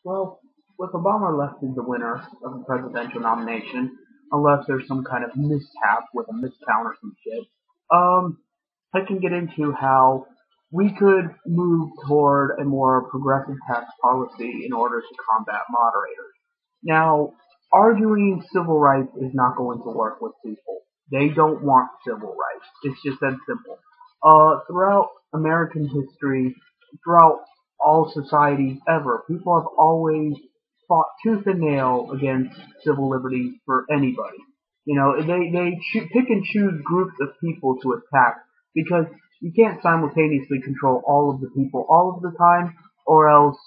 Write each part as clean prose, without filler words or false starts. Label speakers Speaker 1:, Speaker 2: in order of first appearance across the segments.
Speaker 1: Well, with Obama elected the winner of the presidential nomination, unless there's some kind of mishap with a miscount or some shit, um, I can get into how we could move toward a more progressive tax policy in order to combat moderators. Now, arguing civil rights is not going to work with people. They don't want civil rights. It's just that simple. Throughout American history, throughout all societies ever, people have always fought tooth and nail against civil liberties for anybody. You know, they pick and choose groups of people to attack because you can't simultaneously control all of the people all of the time, or else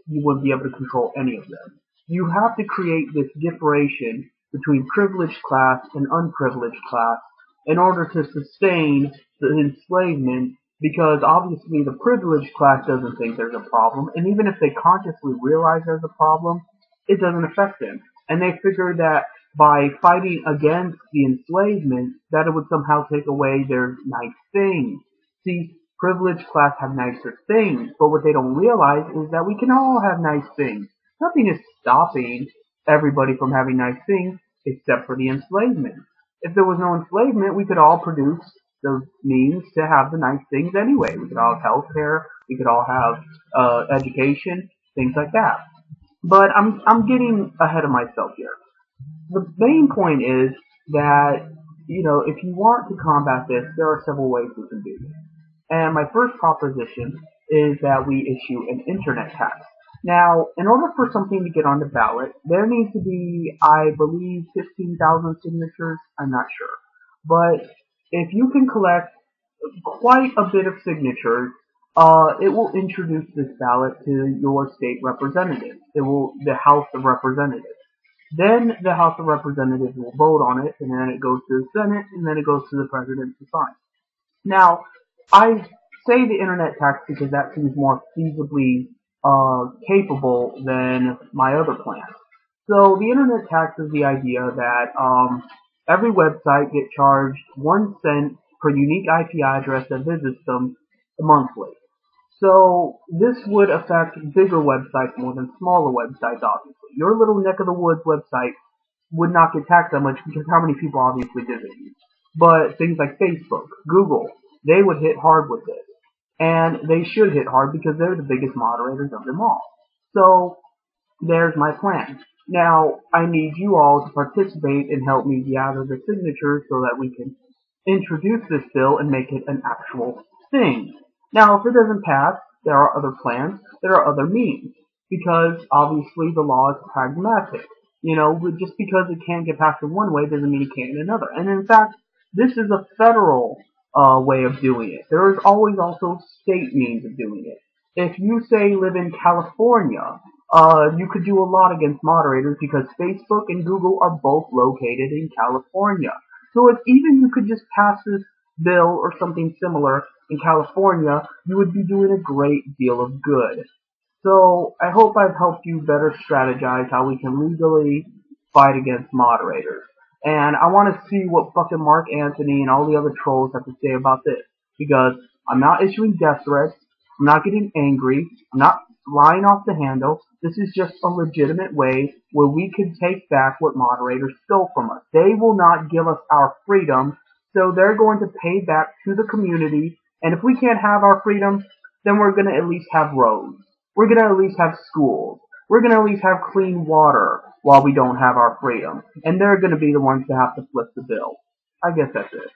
Speaker 1: you wouldn't be able to control any of them. You have to create this differentiation between privileged class and unprivileged class in order to sustain the enslavement, because obviously the privileged class doesn't think there's a problem, and even if they consciously realize there's a problem, it doesn't affect them. And they figure that by fighting against the enslavement, that it would somehow take away their nice things. See, privileged class have nicer things, but what they don't realize is that we can all have nice things. Nothing is stopping everybody from having nice things except for the enslavement. If there was no enslavement, we could all produce the means to have the nice things anyway. We could all have health care, we could all have education, things like that. But I'm getting ahead of myself here. The main point is that, if you want to combat this, there are several ways we can do this. And my first proposition is that we issue an internet tax. Now, in order for something to get on the ballot, there needs to be, I believe, 15,000 signatures. I'm not sure. But if you can collect quite a bit of signatures, it will introduce this ballot to your state representative. The House of Representatives. Then the House of Representatives will vote on it, and then it goes to the Senate, and then it goes to the President to sign. Now, I say the internet tax because that seems more feasibly capable than my other plan. So the internet tax is the idea that every website get charged 1 cent per unique IP address that visits them monthly. So this would affect bigger websites more than smaller websites, obviously. Your little neck of the woods website would not get taxed that much because how many people obviously visit you. But things like Facebook, Google, they would hit hard with this. And they should hit hard because they're the biggest moderators of them all. So there's my plan. Now, I need you all to participate and help me gather the signatures so that we can introduce this bill and make it an actual thing. Now, if it doesn't pass, there are other plans, there are other means, because obviously the law is pragmatic. Just because it can't get passed in one way doesn't mean it can't in another. And in fact, this is a federal way of doing it. There is always also state means of doing it. If you say live in California, you could do a lot against moderators because Facebook and Google are both located in California. So if even you could just pass this bill or something similar in California, you would be doing a great deal of good. So I hope I've helped you better strategize how we can legally fight against moderators. And I want to see what fucking Mark Anthony and all the other trolls have to say about this. Because I'm not issuing death threats. I'm not getting angry. I'm not flying off the handle. This is just a legitimate way where we can take back what moderators stole from us. They will not give us our freedom, so they're going to pay back to the community. And if we can't have our freedom, then we're going to at least have roads. We're going to at least have schools. We're going to at least have clean water while we don't have our freedom. And they're going to be the ones to have to flip the bill. I guess that's it.